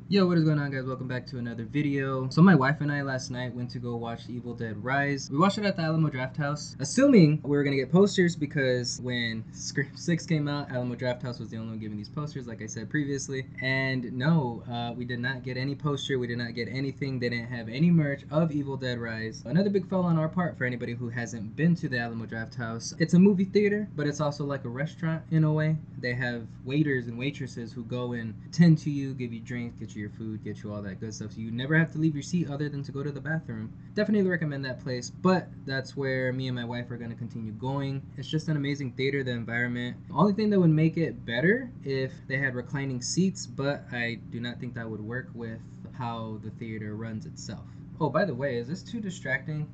Yo, what is going on, guys? Welcome back to another video. So my wife and I last night went to go watch Evil Dead Rise. We watched it at the Alamo Drafthouse, assuming we were gonna get posters because when Scream 6 came out, Alamo Drafthouse was the only one giving these posters, like I said previously. And no, we did not get any poster. We did not get anything. They didn't have any merch of Evil Dead Rise. Another big fail on our part for anybody who hasn't been to the Alamo Drafthouse. It's a movie theater, but it's also like a restaurant in a way. They have waiters and waitresses who go and tend to you, give you drinks, get you your food, get you all that good stuff. So you never have to leave your seat other than to go to the bathroom. Definitely recommend that place, but that's where me and my wife are going to continue going. It's just an amazing theater, the environment. The only thing that would make it better if they had reclining seats, but I do not think that would work with how the theater runs itself. Oh, by the way, is this too distracting?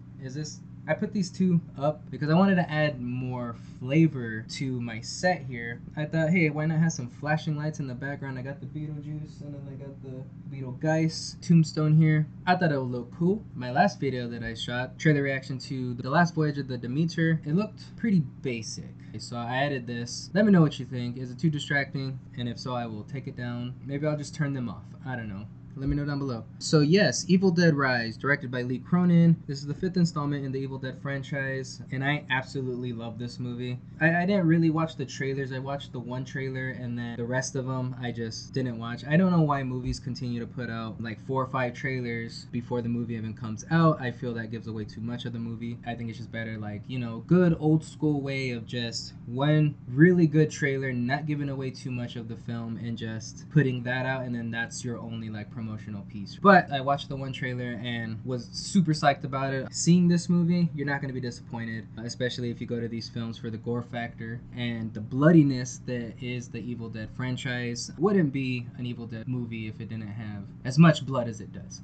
I put these two up because I wanted to add more flavor to my set here. I thought, hey, why not have some flashing lights in the background? I got the Beetlejuice and then I got the Beetlegeist tombstone here. I thought it would look cool. My last video that I shot, trailer reaction to The Last Voyage of the Demeter, it looked pretty basic. So I added this. Let me know what you think. Is it too distracting? And if so, I will take it down. Maybe I'll just turn them off. I don't know. Let me know down below. So yes, Evil Dead Rise, directed by Lee Cronin. This is the 5th installment in the Evil Dead franchise, and I absolutely love this movie. I didn't really watch the trailers. I watched the one trailer, and then the rest of them I just didn't watch. I don't know why movies continue to put out like 4 or 5 trailers before the movie even comes out. I feel that gives away too much of the movie. I think it's just better, like, you know, good old school way of just one really good trailer, not giving away too much of the film, and just putting that out, and then that's your only like promotional piece. But I watched the one trailer and was super psyched about it. Seeing this movie, you're not going to be disappointed, especially if you go to these films for the gore factor and the bloodiness that is the Evil Dead franchise. Wouldn't be an Evil Dead movie if it didn't have as much blood as it does.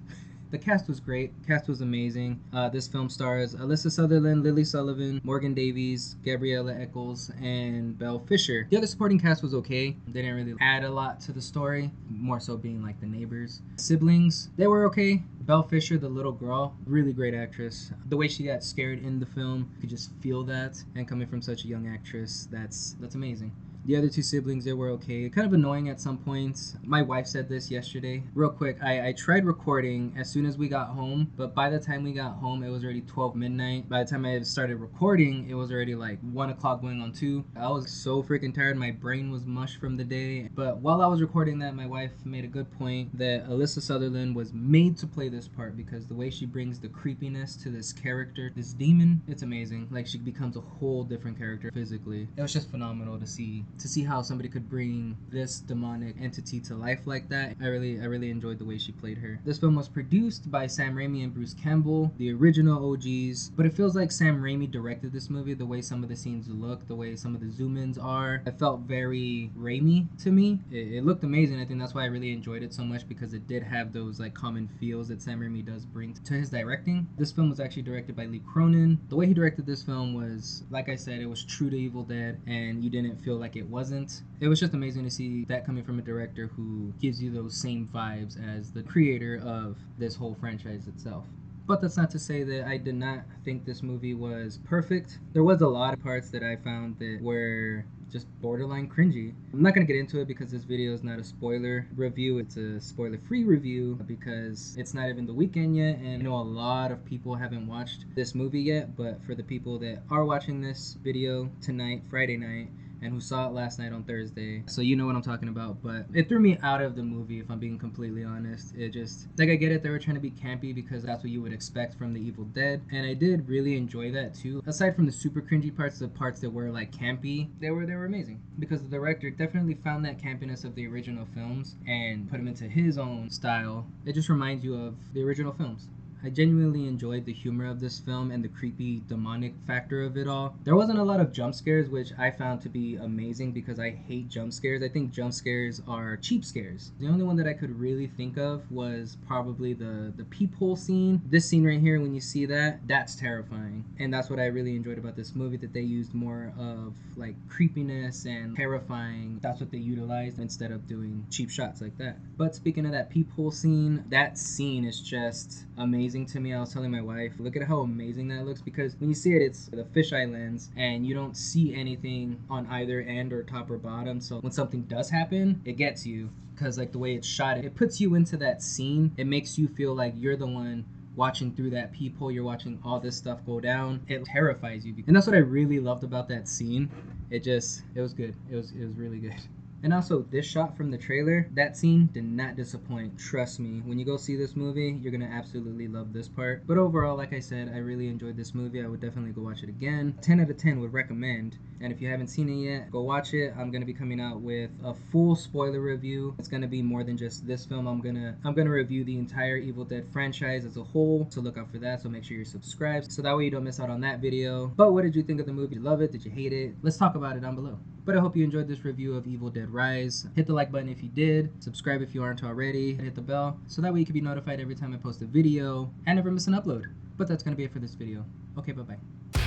The cast was great. Cast was amazing. This film stars Alyssa Sutherland, Lily Sullivan, Morgan Davies, Gabriella Eccles, and Belle Fisher. The other supporting cast was okay. They didn't really add a lot to the story, more so being like the neighbors. Siblings, they were okay. Belle Fisher, the little girl, really great actress. The way she got scared in the film, you could just feel that. And coming from such a young actress, that's amazing. The other two siblings, they were okay. Kind of annoying at some points. My wife said this yesterday. Real quick, I tried recording as soon as we got home, but by the time we got home, it was already 12 midnight. By the time I started recording, it was already like 1 o'clock going on 2. I was so freaking tired. My brain was mush from the day. But while I was recording that, my wife made a good point that Alyssa Sutherland was made to play this part because the way she brings the creepiness to this character, this demon, it's amazing. Like, she becomes a whole different character physically. It was just phenomenal to see how somebody could bring this demonic entity to life like that. I really enjoyed the way she played her. This film was produced by Sam Raimi and Bruce Campbell, the original OGs, but it feels like Sam Raimi directed this movie. The way some of the scenes look, the way some of the zoom-ins are, it felt very Raimi to me. It looked amazing. I think that's why I really enjoyed it so much, because it did have those like common feels that Sam Raimi does bring to his directing. This film was actually directed by Lee Cronin. The way he directed this film was, like I said, it was true to Evil Dead, and you didn't feel like it wasn't. It was just amazing to see that coming from a director who gives you those same vibes as the creator of this whole franchise itself. But that's not to say that I did not think this movie was perfect. There was a lot of parts that I found that were just borderline cringy. I'm not going to get into it because this video is not a spoiler review. It's a spoiler-free review because it's not even the weekend yet, and I know a lot of people haven't watched this movie yet, but for the people that are watching this video tonight, Friday night, and who saw it last night on Thursday, so you know what I'm talking about. But it threw me out of the movie, if I'm being completely honest. It just, like, I get it, they were trying to be campy because that's what you would expect from the Evil Dead, and I did really enjoy that too. Aside from the super cringy parts, the parts that were like campy, they were amazing, because the director definitely found that campiness of the original films and put them into his own style. It just reminds you of the original films. I genuinely enjoyed the humor of this film and the creepy demonic factor of it all. There wasn't a lot of jump scares, which I found to be amazing because I hate jump scares. I think jump scares are cheap scares. The only one that I could really think of was probably the peephole scene. This scene right here, when you see that, that's terrifying. And that's what I really enjoyed about this movie, that they used more of like creepiness and terrifying. That's what they utilized instead of doing cheap shots like that. But speaking of that peephole scene, that scene is just amazing. amazing to me. I was telling my wife, look at how amazing that looks, because when you see it, it's the fisheye lens and you don't see anything on either end or top or bottom. So when something does happen, it gets you, because like the way it's shot, it puts you into that scene. It makes you feel like you're the one watching through that peephole. You're watching all this stuff go down. It terrifies you, and that's what I really loved about that scene. It was good. It was really good. And also, this shot from the trailer, that scene did not disappoint. Trust me, when you go see this movie, you're gonna absolutely love this part. But overall, like I said, I really enjoyed this movie. I would definitely go watch it again. 10 out of 10 would recommend. And if you haven't seen it yet, go watch it. I'm gonna be coming out with a full spoiler review. It's gonna be more than just this film. I'm gonna review the entire Evil Dead franchise as a whole. So look out for that. So make sure you're subscribed, so that way you don't miss out on that video. But what did you think of the movie? Did you love it? Did you hate it? Let's talk about it down below. But I hope you enjoyed this review of Evil Dead Rise. Hit the like button if you did. Subscribe if you aren't already. And hit the bell, so that way you can be notified every time I post a video and never miss an upload. But that's gonna be it for this video. Okay, bye-bye.